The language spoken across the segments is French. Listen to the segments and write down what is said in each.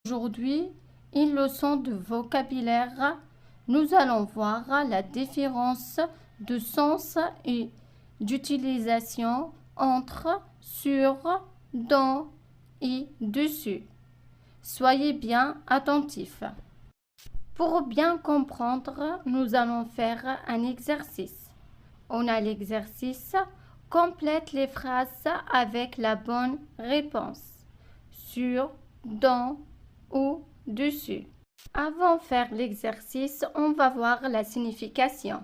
Aujourd'hui, une leçon de vocabulaire. Nous allons voir la différence de sens et d'utilisation entre sur, dans et dessus. Soyez bien attentifs. Pour bien comprendre, nous allons faire un exercice. On a l'exercice « Complète les phrases avec la bonne réponse. Sur, dans ou dessus. » Avant de faire l'exercice, on va voir la signification.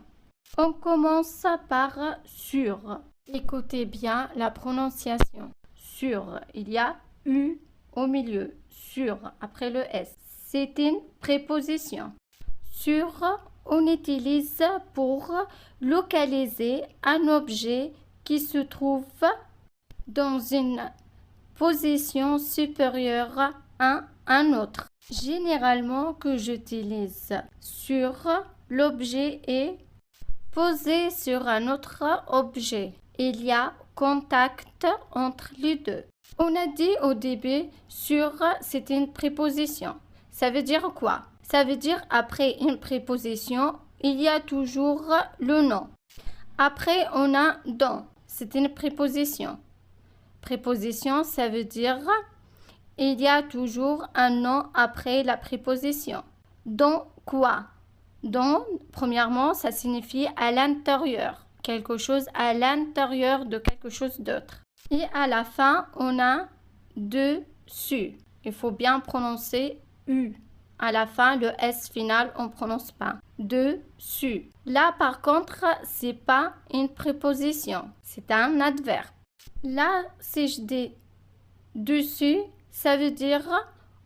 On commence par sur. Écoutez bien la prononciation. Sur, il y a U au milieu. Sur, après le S. C'est une préposition. Sur, on utilise pour localiser un objet qui se trouve dans une position supérieure à un autre. Généralement, que j'utilise sur, l'objet est posé sur un autre objet. Il y a contact entre les deux. On a dit au début, sur, c'est une préposition. Ça veut dire quoi? Ça veut dire après une préposition, il y a toujours le nom. Après, on a dans. C'est une préposition. Préposition, ça veut dire il y a toujours un nom après la préposition. Dans quoi? Dans, premièrement, ça signifie à l'intérieur. Quelque chose à l'intérieur de quelque chose d'autre. Et à la fin, on a dessus. Il faut bien prononcer U. À la fin, le S final, on ne prononce pas. Dessus. Là, par contre, c'est pas une préposition. C'est un adverbe. Là, si je dis dessus, ça veut dire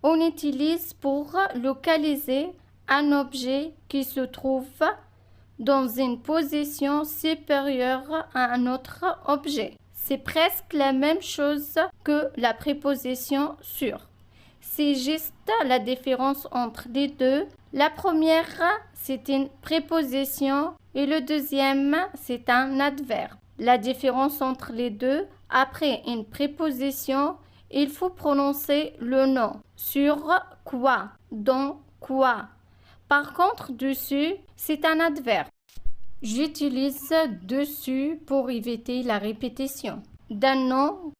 on utilise pour localiser un objet qui se trouve dans une position supérieure à un autre objet. C'est presque la même chose que la préposition sur. C'est juste la différence entre les deux. La première, c'est une préposition et le deuxième, c'est un adverbe. La différence entre les deux, après une préposition, il faut prononcer le nom. Sur quoi? Dans quoi? Par contre, dessus, c'est un adverbe. J'utilise dessus pour éviter la répétition d'un nom